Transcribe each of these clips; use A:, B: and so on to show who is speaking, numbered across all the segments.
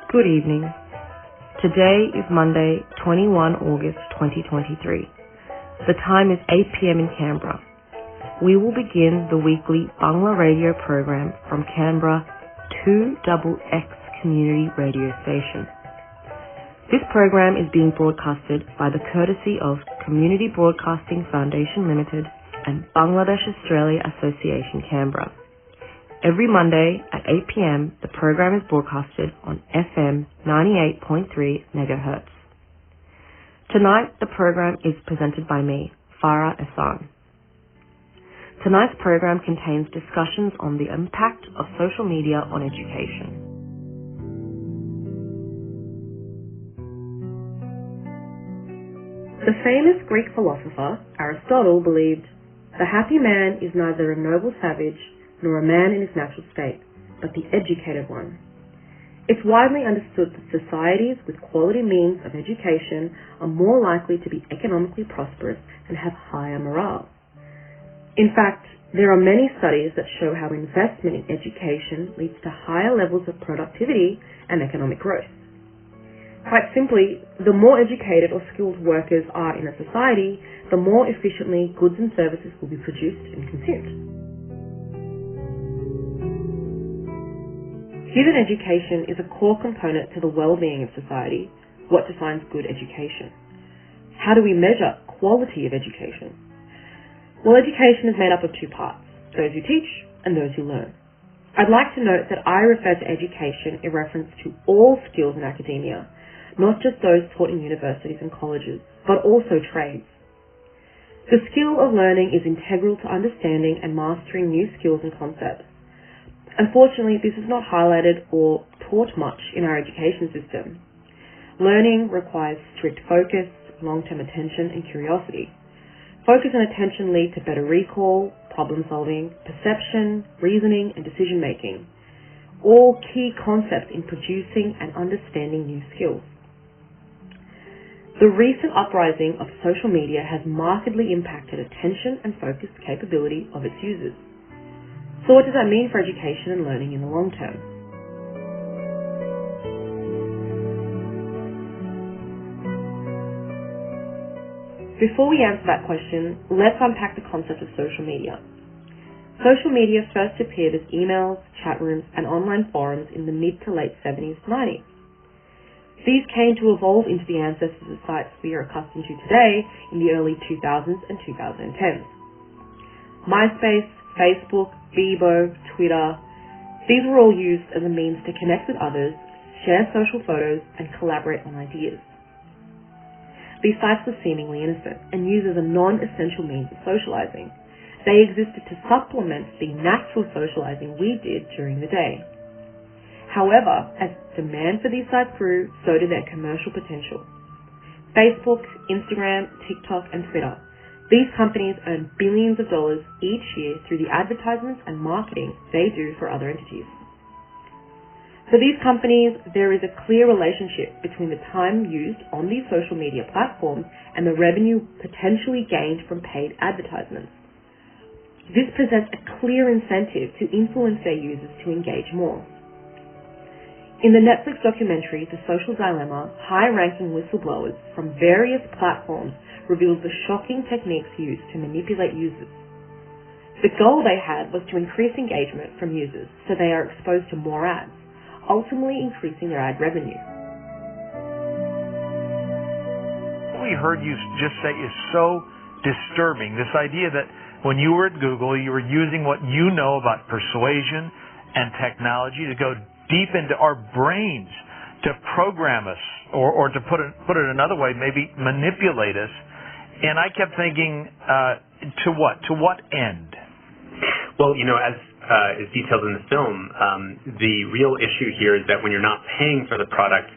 A: Good evening. Today is Monday, 21 August 2023. The time is 8 p.m. in Canberra. We will begin the weekly Bangla radio program from Canberra 2XX Community Radio Station. This program is being broadcasted by the courtesy of Community Broadcasting Foundation Limited and Bangladesh Australia Association Canberra. Every Monday at 8 p.m, the program is broadcasted on FM 98.3 MHz. Tonight, the program is presented by me, Farah Ehsan. Tonight's program contains discussions on the impact of social media on education. The famous Greek philosopher Aristotle believed, "The happy man is neither a noble savage nor a man in his natural state, but the educated one." It's widely understood that societies with quality means of education are more likely to be economically prosperous and have higher morale. In fact, there are many studies that show how investment in education leads to higher levels of productivity and economic growth. Quite simply, the more educated or skilled workers are in a society, the more efficiently goods and services will be produced and consumed. Given education is a core component to the well-being of society, what defines good education? How do we measure quality of education? Well, education is made up of two parts, those who teach and those who learn. I'd like to note that I refer to education in reference to all skills in academia, not just those taught in universities and colleges, but also trades. The skill of learning is integral to understanding and mastering new skills and concepts. Unfortunately, this is not highlighted or taught much in our education system. Learning requires strict focus, long-term attention, and curiosity. Focus and attention lead to better recall, problem-solving, perception, reasoning, and decision-making, all key concepts in producing and understanding new skills. The recent uprising of social media has markedly impacted attention and focus capability of its users. So what does that mean for education and learning in the long term? Before we answer that question, let's unpack the concept of social media. Social media first appeared as emails, chat rooms, and online forums in the mid to late 70s to 90s. These came to evolve into the ancestors of sites we are accustomed to today in the early 2000s and 2010s. MySpace, Facebook, Bebo, Twitter, these were all used as a means to connect with others, share social photos, and collaborate on ideas. These sites were seemingly innocent and used as a non-essential means of socializing. They existed to supplement the natural socializing we did during the day. However, as demand for these sites grew, so did their commercial potential. Facebook, Instagram, TikTok, and Twitter. These companies earn billions of dollars each year through the advertisements and marketing they do for other entities. For these companies, there is a clear relationship between the time used on these social media platforms and the revenue potentially gained from paid advertisements. This presents a clear incentive to influence their users to engage more. In the Netflix documentary, The Social Dilemma, high-ranking whistleblowers from various platforms revealed the shocking techniques used to manipulate users. The goal they had was to increase engagement from users so they are exposed to more ads, ultimately increasing their ad revenue.
B: What we heard you just say is so disturbing. This idea that when you were at Google, you were using what you know about persuasion and technology to go deep into our brains to program us, or to put it another way, maybe manipulate us. And I kept thinking, to what? To what end?
C: Well, as is detailed in the film, the real issue here is that when you're not paying for the product,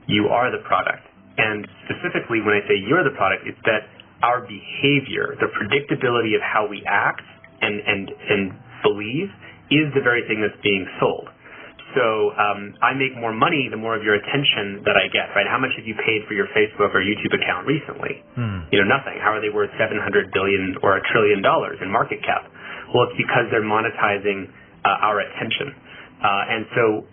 C: you are the product. And specifically, when I say you're the product, it's that our behavior, the predictability of how we act and believe, is the very thing that's being sold. So I make more money the more of your attention that I get, right? How much have you paid for your Facebook or YouTube account recently? Nothing. How are they worth $700 billion or $1 trillion in market cap? Well, it's because they're monetizing our attention. And so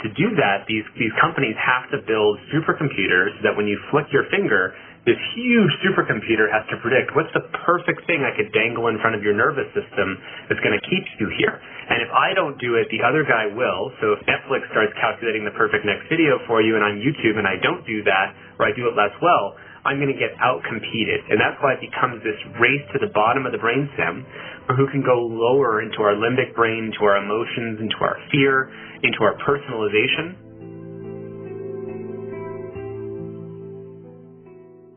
C: to do that, these companies have to build supercomputers that when you flick your finger, this huge supercomputer has to predict what's the perfect thing I could dangle in front of your nervous system that's going to keep you here. And if I don't do it, the other guy will. So if Netflix starts calculating the perfect next video for you and I'm YouTube and I don't do that, or I do it less well, I'm going to get out-competed. And that's why it becomes this race to the bottom of the brainstem for who can go lower into our limbic brain, into our emotions, into our fear, into our personalization.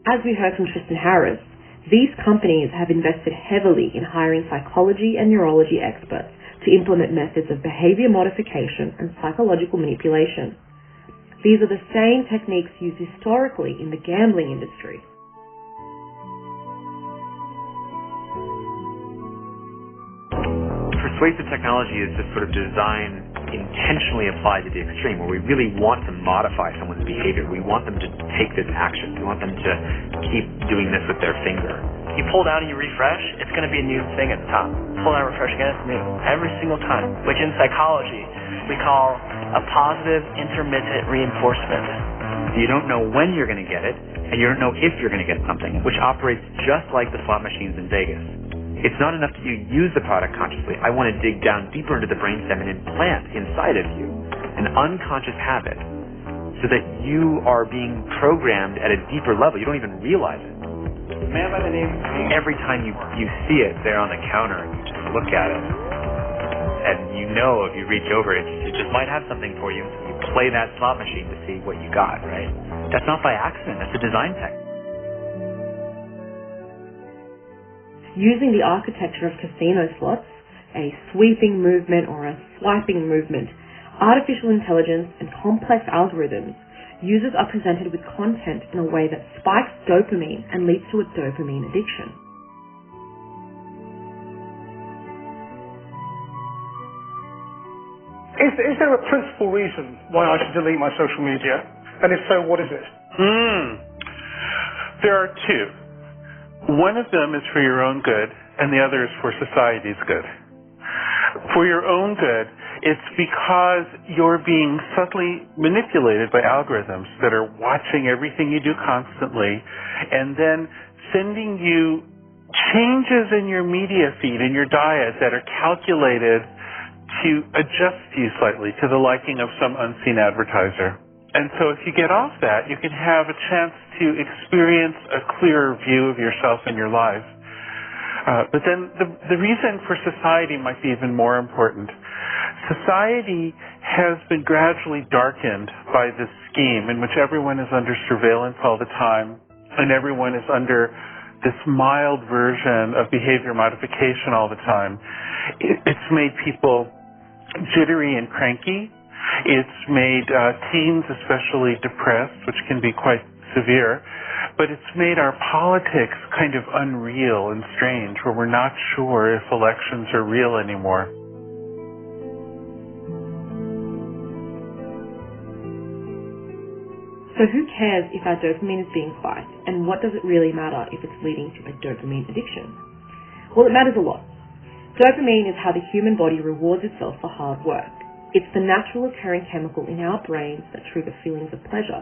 A: As we heard from Tristan Harris, these companies have invested heavily in hiring psychology and neurology experts to implement methods of behavior modification and psychological manipulation. These are the same techniques used historically in the gambling industry.
D: Persuasive technology is just sort of designed intentionally applied to the extreme, where we really want to modify someone's behavior. We want them to take this action. We want them to keep doing this with their finger.
E: You pull down and you refresh, it's going to be a new thing at the top. Pull down and refresh again, it's new. Every single time. Which in psychology, we call a positive intermittent reinforcement.
D: You don't know when you're going to get it, and you don't know if you're going to get something, which operates just like the slot machines in Vegas. It's not enough that you use the product consciously. I want to dig down deeper into the brainstem and implant inside of you an unconscious habit so that you are being programmed at a deeper level. You don't even realize it.
E: A man by the name of...
D: Every time you see it there on the counter and you just look at it, and you know if you reach over it just might have something for you. You play that slot machine to see what you got, right? That's not by accident. That's a design technique.
A: Using the architecture of casino slots, a sweeping movement or a swiping movement, artificial intelligence and complex algorithms, users are presented with content in a way that spikes dopamine and leads to a dopamine addiction.
F: Is there a principal reason why I should delete my social media? And if so, what is it?
G: There are two. One of them is for your own good, and the other is for society's good. For your own good, it's because you're being subtly manipulated by algorithms that are watching everything you do constantly and then sending you changes in your media feed and your diet that are calculated to adjust you slightly to the liking of some unseen advertiser. And so if you get off that, you can have a chance to experience a clearer view of yourself and your life. But then the reason for society might be even more important. Society has been gradually darkened by this scheme in which everyone is under surveillance all the time, and everyone is under this mild version of behavior modification all the time. It's made people jittery and cranky. It's made teens especially depressed, which can be quite severe. But it's made our politics kind of unreal and strange, where we're not sure if elections are real anymore.
A: So who cares if our dopamine is being spiked, and what does it really matter if it's leading to a dopamine addiction? Well, it matters a lot. Dopamine is how the human body rewards itself for hard work. It's the natural occurring chemical in our brains that trigger feelings of pleasure.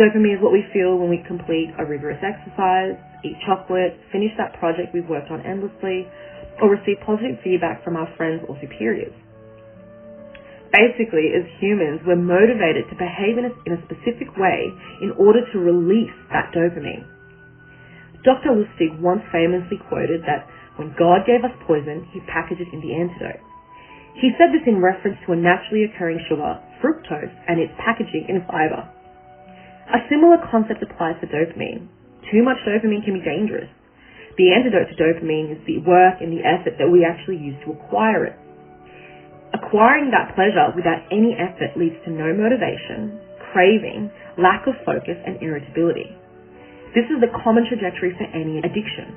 A: Dopamine is what we feel when we complete a rigorous exercise, eat chocolate, finish that project we've worked on endlessly, or receive positive feedback from our friends or superiors. Basically, as humans, we're motivated to behave in a specific way in order to release that dopamine. Dr. Lustig once famously quoted that when God gave us poison, he packaged it in the antidote. He said this in reference to a naturally occurring sugar, fructose, and its packaging in fiber. A similar concept applies to dopamine. Too much dopamine can be dangerous. The antidote to dopamine is the work and the effort that we actually use to acquire it. Acquiring that pleasure without any effort leads to no motivation, craving, lack of focus, and irritability. This is the common trajectory for any addiction.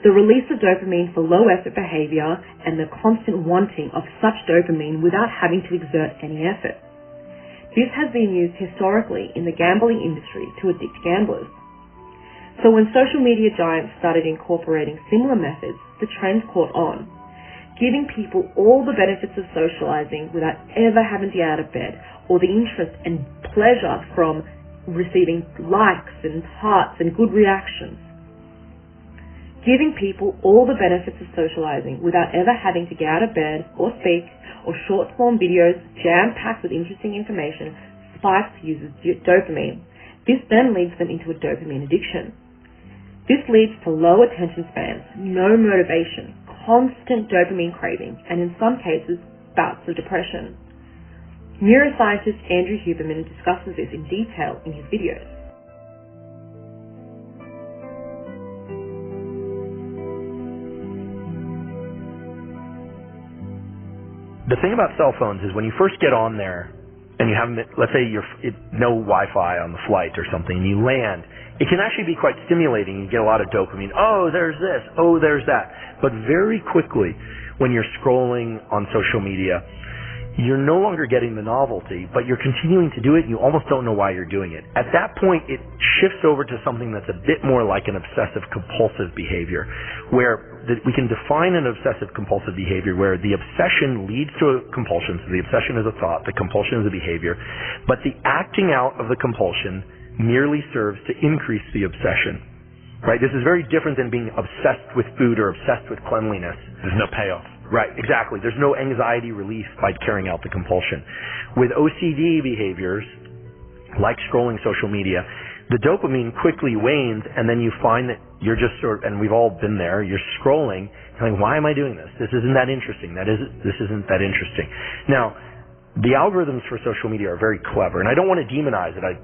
A: The release of dopamine for low-effort behavior and the constant wanting of such dopamine without having to exert any effort. This has been used historically in the gambling industry to addict gamblers. So when social media giants started incorporating similar methods, the trend caught on. giving people all the benefits of socializing without ever having to get out of bed, or the interest and pleasure from receiving likes and hearts and good reactions. Giving people all the benefits of socializing without ever having to get out of bed or speak, or short-form videos jam-packed with interesting information spikes users' dopamine. This then leads them into a dopamine addiction. This leads to low attention spans, no motivation, constant dopamine craving, and in some cases, bouts of depression. Neuroscientist Andrew Huberman discusses this in detail in his videos.
H: The thing about cell phones is when you first get on there and you have, let's say no Wi-Fi on the flight or something, and you land, it can actually be quite stimulating. You get a lot of dopamine. Oh, there's this. Oh, there's that. But very quickly, when you're scrolling on social media, you're no longer getting the novelty, but you're continuing to do it, and you almost don't know why you're doing it. At that point, it shifts over to something that's a bit more like an obsessive-compulsive behavior, where we can define an obsessive-compulsive behavior where the obsession leads to a compulsion. So the obsession is a thought, the compulsion is a behavior, but the acting out of the compulsion merely serves to increase the obsession. Right? This is very different than being obsessed with food or obsessed with cleanliness.
B: There's no payoff.
H: Right, exactly. There's no anxiety relief by carrying out the compulsion. With OCD behaviors, like scrolling social media, the dopamine quickly wanes, and then you find that you're just and we've all been there, you're scrolling, and like, why am I doing this? This isn't that interesting. This isn't that interesting. Now, the algorithms for social media are very clever, and I don't want to demonize it. I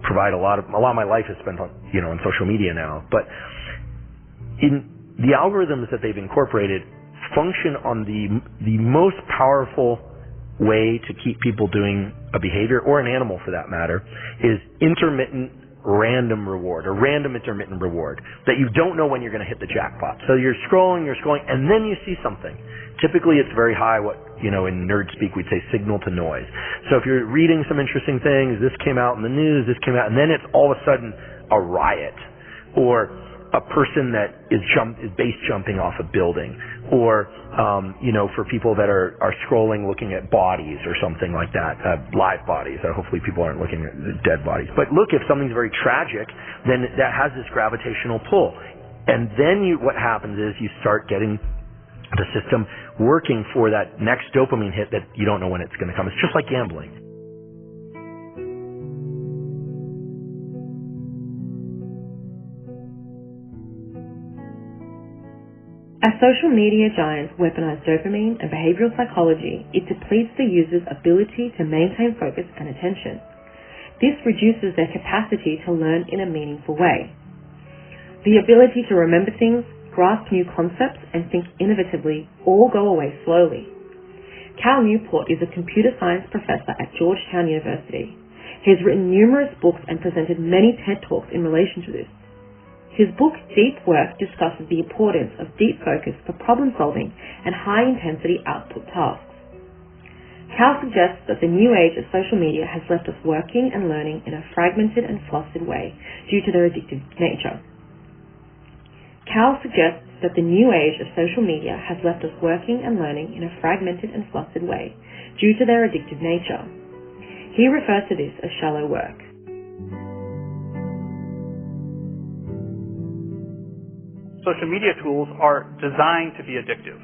H: provide a lot of my life is spent on, on social media now, but in the algorithms that they've incorporated function on the most powerful way to keep people doing a behavior, or an animal for that matter, is intermittent random reward, or random intermittent reward, that you don't know when you're going to hit the jackpot. So you're scrolling, and then you see something. Typically it's very high, what, in nerd speak we'd say signal to noise. So if you're reading some interesting things, this came out in the news, this came out, and then it's all of a sudden a riot, or a person that is base jumping off a building, or for people that are scrolling looking at bodies or something like that, live bodies. Hopefully people aren't looking at dead bodies. But look, if something's very tragic, then that has this gravitational pull. And then what happens is you start getting the system working for that next dopamine hit that you don't know when it's going to come. It's just like gambling.
A: As social media giants weaponize dopamine and behavioral psychology, it depletes the user's ability to maintain focus and attention. This reduces their capacity to learn in a meaningful way. The ability to remember things, grasp new concepts, and think innovatively all go away slowly. Cal Newport is a computer science professor at Georgetown University. He has written numerous books and presented many TED Talks in relation to this. His book, Deep Work, discusses the importance of deep focus for problem-solving and high-intensity output tasks. Cal suggests that the new age of social media has left us working and learning in a fragmented and flustered way due to their addictive nature. Cal suggests that the new age of social media has left us working and learning in a fragmented and flustered way due to their addictive nature. He refers to this as shallow work.
F: Social media tools are designed to be addictive.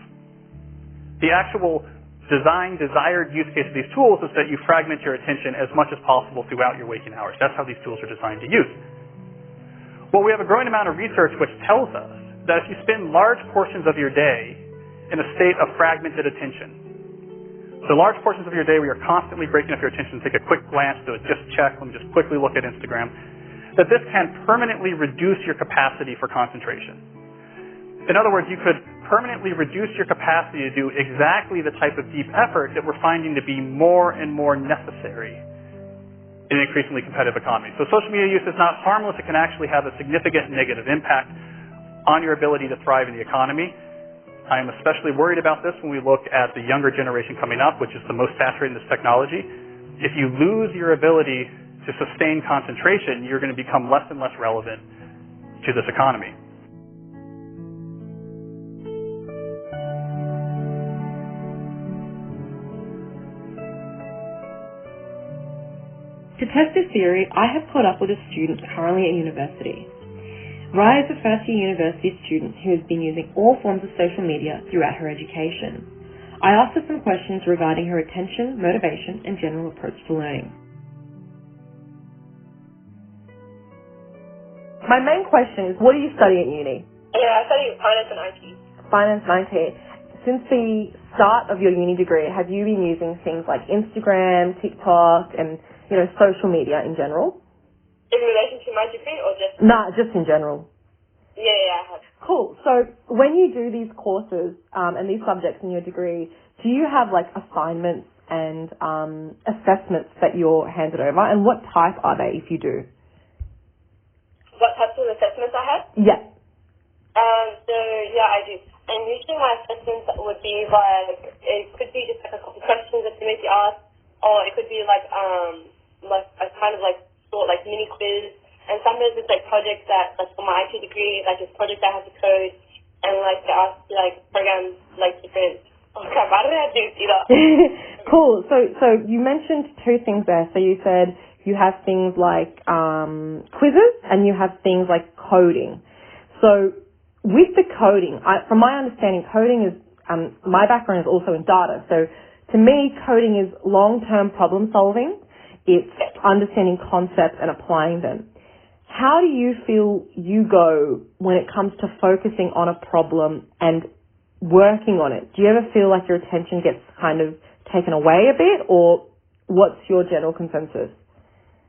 F: The actual desired use case of these tools is that you fragment your attention as much as possible throughout your waking hours. That's how these tools are designed to use. Well, we have a growing amount of research which tells us that if you spend large portions of your day in a state of fragmented attention, so large portions of your day where you're constantly breaking up your attention, take a quick glance, do a just check, let me just quickly look at Instagram, that this can permanently reduce your capacity for concentration. In other words, you could permanently reduce your capacity to do exactly the type of deep effort that we're finding to be more and more necessary in an increasingly competitive economy. So social media use is not harmless. It can actually have a significant negative impact on your ability to thrive in the economy. I am especially worried about this when we look at the younger generation coming up, which is the most saturated in this technology. If you lose your ability to sustain concentration, you're going to become less and less relevant to this economy.
A: To test this theory, I have caught up with a student currently at university. Raya is a first-year university student who has been using all forms of social media throughout her education. I asked her some questions regarding her attention, motivation, and general approach to learning. My main question is, what do you study at uni?
I: Yeah, I study finance and IT.
A: Finance and IT. Since the start of your uni degree, have you been using things like Instagram, TikTok, and social media in general?
I: In relation to my degree or just?
A: Nah, just in general.
I: Yeah, I have.
A: Cool. So when you do these courses and these subjects in your degree, do you have like assignments and assessments that you're handed over? And what type are they if you do?
I: What types of assessments I have?
A: Yeah.
I: So yeah, I do. And usually my assessments would be like, it could be just like a couple of questions that they make you ask, or it could be like a kind of like sort like mini quiz, and sometimes it's like projects that like for my IT degree, like it's projects that I have to code, and like they ask like programs like different. Oh crap, I don't know how to do either.
A: Cool. So you mentioned two things there. So you said you have things like quizzes and you have things like coding. So with the coding, from my understanding, coding is my background is also in data. So to me, coding is long-term problem solving. It's understanding concepts and applying them. How do you feel you go when it comes to focusing on a problem and working on it? Do you ever feel like your attention gets kind of taken away a bit, or what's your general consensus?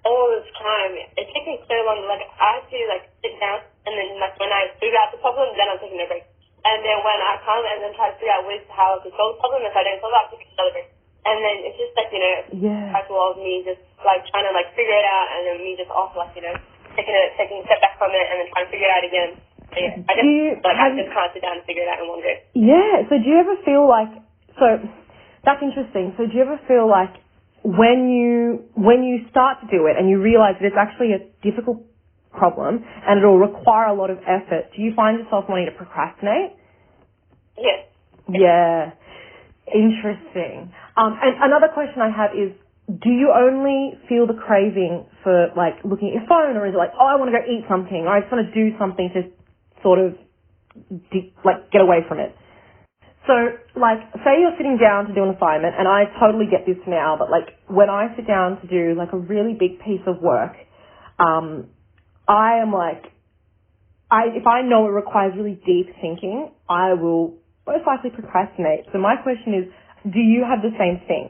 I: All the time. It takes me so long. Like I have to like sit down, and then like when I figure out the problem, then I'm taking a break. And then when I come and then try to figure out ways how to solve the problem, if I don't solve it, I have to take another break. And then it's just like, cycle of me just like trying to like figure it out, and then me just off like, taking a step back from it and then trying to figure it out again. So, yeah, I just can't sit down and figure it out in one go.
A: Yeah, so do you ever feel like, so that's interesting. So do you ever feel like when you start to do it and you realize that it's actually a difficult problem and it'll require a lot of effort, do you find yourself wanting to procrastinate?
I: Yes.
A: Yeah. Interesting. And another question I have is, do you only feel the craving for like looking at your phone, or is it like, oh, I want to go eat something, or I just want to do something to sort of get away from it? So like, say you're sitting down to do an assignment, and I totally get this now, but like when I sit down to do like a really big piece of work, I am like, if I know it requires really deep thinking, I will most likely procrastinate. So my question is, do you have the same thing?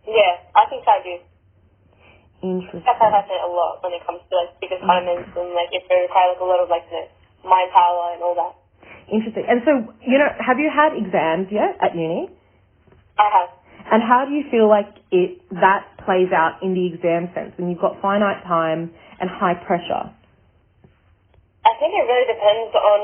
I: Yeah, I think I do.
A: Interesting.
I: I have it a lot when it comes to like big assignments and like if they require like a lot of like mind power and all that.
A: Interesting. And so, have you had exams yet at uni?
I: I have.
A: And how do you feel like that plays out in the exam sense when you've got finite time and high pressure?
I: I think it really depends on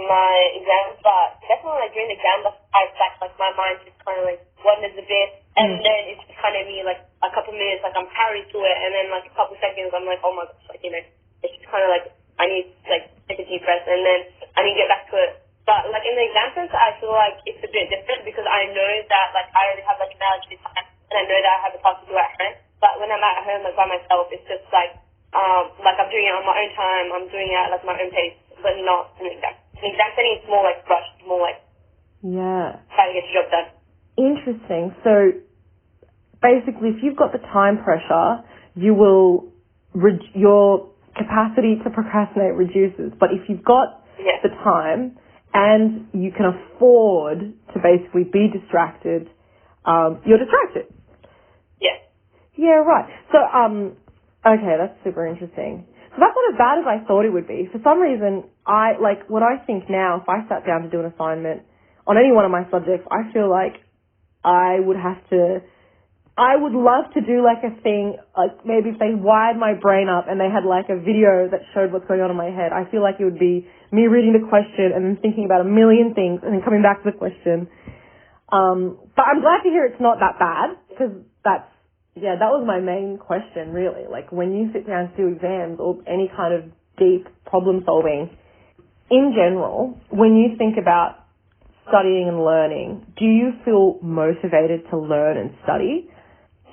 I: my exams, but definitely like during the exam, like my mind just kind of like wanders a bit, and then it's kind of me like a couple minutes, like I'm carried to it, and then like a couple seconds, I'm like, oh my gosh, like it's just kind of like I need to like take a deep breath, and then I need to get back to it. But like in the exam sense, I feel like it's a bit different because I know that like I already have like an allocated time, and I know that I have a task to do at home. But when I'm at home like by myself, it's just like I'm doing it on my own time, I'm doing it at like my own pace, but not an exam. An exam setting is more like rushed, more like trying to get your job done.
A: Interesting. So basically, if you've got the time pressure, your capacity to procrastinate reduces. But if you've got the time and you can afford to basically be distracted, you're distracted.
I: Yeah.
A: Yeah, right. So, okay, that's super interesting. So that's not as bad as I thought it would be. For some reason, what I think now, if I sat down to do an assignment on any one of my subjects, I feel like I would love to do like a thing, like maybe if they wired my brain up and they had like a video that showed what's going on in my head, I feel like it would be me reading the question and then thinking about a million things and then coming back to the question. But I'm glad to hear it's not that bad, because that was my main question really. Like when you sit down to do exams or any kind of deep problem solving, in general, when you think about studying and learning, do you feel motivated to learn and study?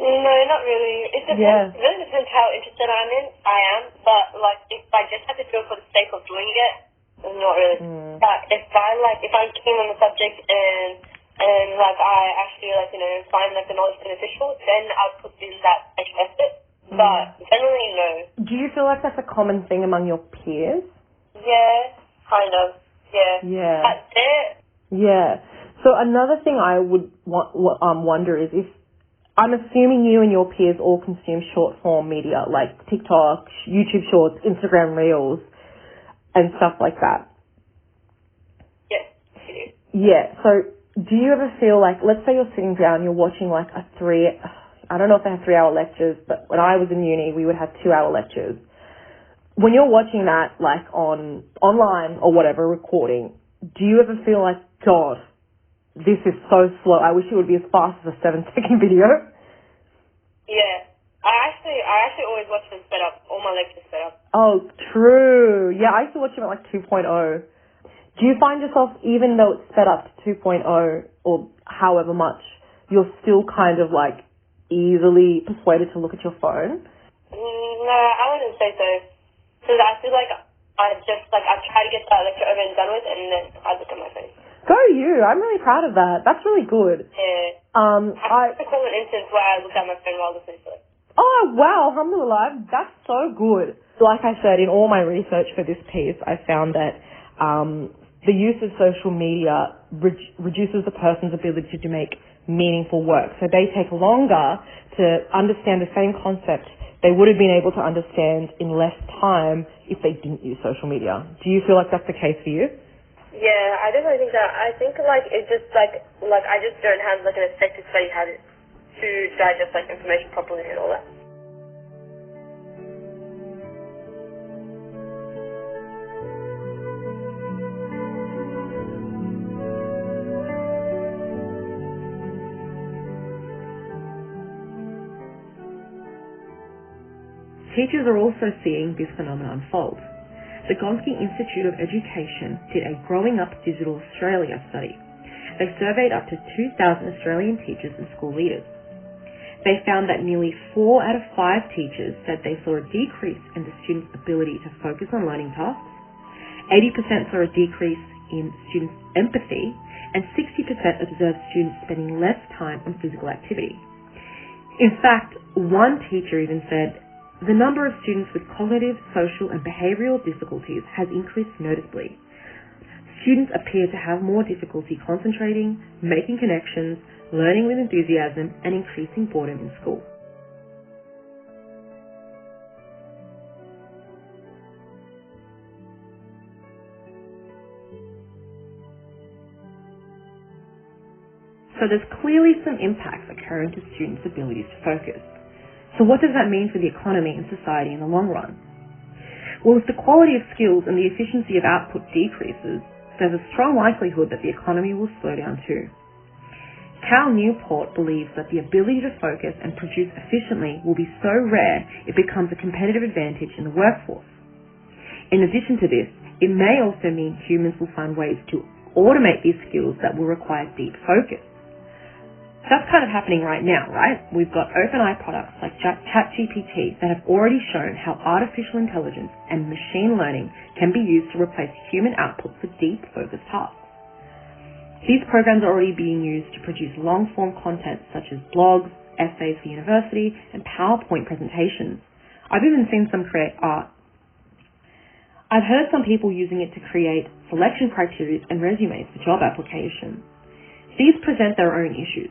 I: No, not really. It depends.
A: Yeah.
I: It really depends how interested I am. But like, if I just have to do it for the sake of doing it, not really. But if I'm keen on the subject and like I actually like find like the knowledge beneficial, then I'd put in that extra effort. But generally, no.
A: Do you feel like that's a common thing among your peers?
I: Yeah, kind of. Yeah.
A: Yeah.
I: That's it.
A: Yeah. So another thing I would wonder is if, I'm assuming you and your peers all consume short-form media like TikTok, YouTube Shorts, Instagram Reels, and stuff like that.
I: Yes, you do.
A: Yeah. So do you ever feel like, let's say you're sitting down, you're watching like I don't know if they have 3-hour lectures, but when I was in uni, we would have 2-hour lectures. When you're watching that like online or whatever, recording, do you ever feel like, God, this is so slow, I wish it would be as fast as a 7-second video?
I: Yeah. I actually always watch them sped up, all my lectures sped up.
A: Oh, true. Yeah, I used to watch them at like 2.0. Do you find yourself, even though it's sped up to 2.0 or however much, you're still kind of like easily persuaded to look at your phone?
I: No, I wouldn't say so. Because I feel like I try to get that lecture over and done with, and then I look at my phone.
A: Go you. I'm really proud of that. That's really good.
I: Yeah. I recall an instance where I looked at my phone while listening to it.
A: Oh, wow. Alhamdulillah. That's so good. Like I said, in all my research for this piece, I found that the use of social media reduces the person's ability to make meaningful work. So they take longer to understand the same concept they would have been able to understand in less time if they didn't use social media. Do you feel like that's the case for you?
I: Yeah, I definitely think that. I think like it just like I just don't have like an effective study habit to digest like information properly and all that.
A: Teachers are also seeing this phenomenon unfold. The Gonski Institute of Education did a Growing Up Digital Australia study. They surveyed up to 2,000 Australian teachers and school leaders. They found that nearly 4 out of 5 teachers said they saw a decrease in the students' ability to focus on learning tasks, 80% saw a decrease in students' empathy, and 60% observed students spending less time on physical activity. In fact, one teacher even said, the number of students with cognitive, social, and behavioural difficulties has increased noticeably. Students appear to have more difficulty concentrating, making connections, learning with enthusiasm, and increasing boredom in school. So there's clearly some impacts occurring to students' abilities to focus. So what does that mean for the economy and society in the long run? Well, if the quality of skills and the efficiency of output decreases, there's a strong likelihood that the economy will slow down too. Cal Newport believes that the ability to focus and produce efficiently will be so rare it becomes a competitive advantage in the workforce. In addition to this, it may also mean humans will find ways to automate these skills that will require deep focus. That's kind of happening right now, right? We've got OpenAI products like ChatGPT that have already shown how artificial intelligence and machine learning can be used to replace human output for deep, focused tasks. These programs are already being used to produce long-form content such as blogs, essays for university, and PowerPoint presentations. I've even seen some create art. I've heard some people using it to create selection criteria and resumes for job applications. These present their own issues.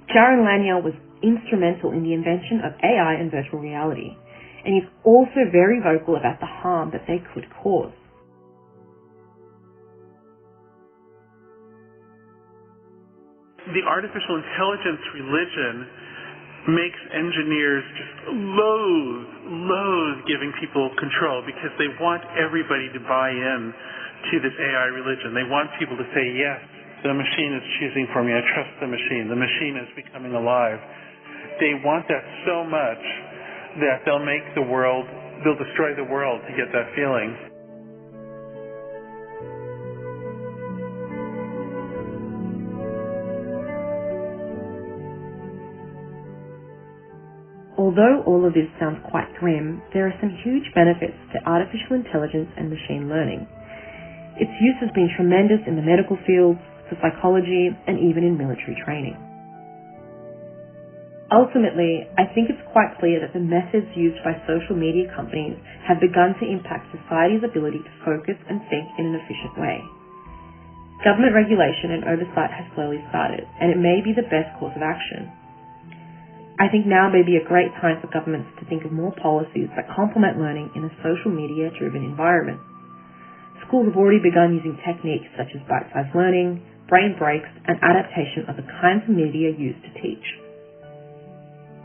A: Jaron Lanier was instrumental in the invention of AI and virtual reality, and he's also very vocal about the harm that they could cause.
G: The artificial intelligence religion makes engineers just loathe giving people control because they want everybody to buy in to this AI religion. They want people to say, yes, the machine is choosing for me. I trust the machine. The machine is becoming alive. They want that so much that they'll destroy the world to get that feeling.
A: Although all of this sounds quite grim, there are some huge benefits to artificial intelligence and machine learning. Its use has been tremendous in the medical field, for psychology, and even in military training. Ultimately, I think it's quite clear that the methods used by social media companies have begun to impact society's ability to focus and think in an efficient way. Government regulation and oversight has slowly started, and it may be the best course of action. I think now may be a great time for governments to think of more policies that complement learning in a social media-driven environment. Schools have already begun using techniques such as bite-sized learning, brain breaks, and adaptation of the kinds of media used to teach.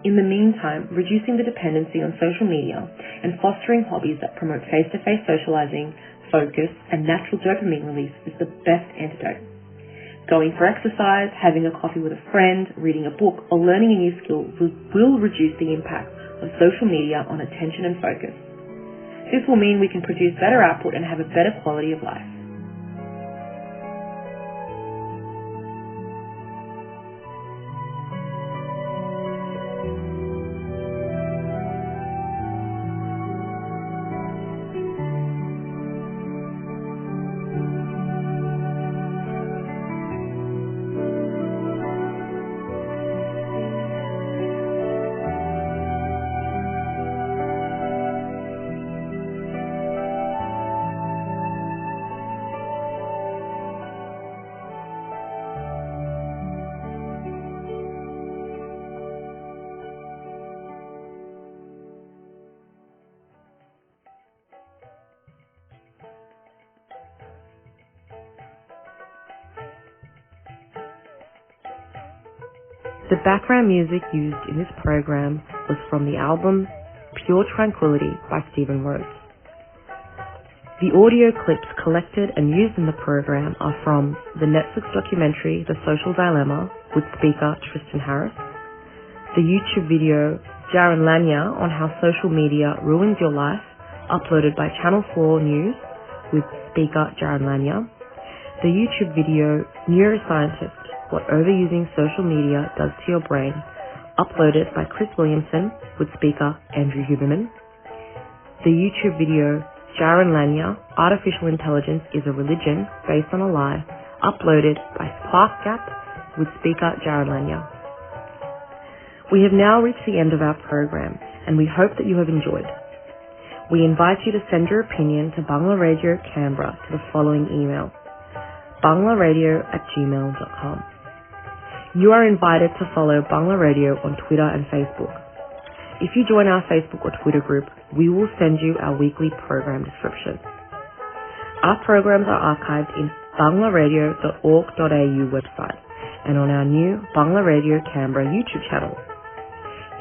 A: In the meantime, reducing the dependency on social media and fostering hobbies that promote face-to-face socializing, focus, and natural dopamine release is the best antidote. Going for exercise, having a coffee with a friend, reading a book, or learning a new skill will reduce the impact of social media on attention and focus. This will mean we can produce better output and have a better quality of life. The background music used in this program was from the album Pure Tranquility by Stephen Rhodes. The audio clips collected and used in the program are from the Netflix documentary The Social Dilemma with speaker Tristan Harris, the YouTube video Jaron Lanier on how social media ruins your life, uploaded by Channel 4 News with speaker Jaron Lanier, the YouTube video Neuroscientist, What Overusing Social Media Does to Your Brain, uploaded by Chris Williamson with speaker Andrew Huberman, the YouTube video Jaron Lanier, Artificial Intelligence is a Religion Based on a Lie, uploaded by Spark Gap with speaker Jaron Lanier. We have now reached the end of our program, and we hope that you have enjoyed. We invite you to send your opinion to Bangla Radio Canberra to the following email, banglaradio@gmail.com. You are invited to follow Bangla Radio on Twitter and Facebook. If you join our Facebook or Twitter group, we will send you our weekly program description. Our programs are archived in banglaradio.org.au website and on our new Bangla Radio Canberra YouTube channel.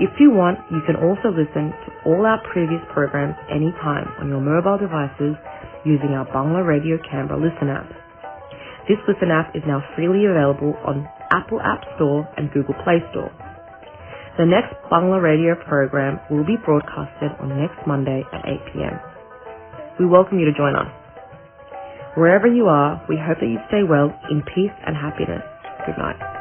A: If you want, you can also listen to all our previous programs anytime on your mobile devices using our Bangla Radio Canberra Listen app. This Listen app is now freely available on Apple App Store and Google Play Store. The next Bangla Radio program will be broadcasted on next Monday at 8 p.m. We welcome you to join us. Wherever you are, we hope that you stay well in peace and happiness. Good night.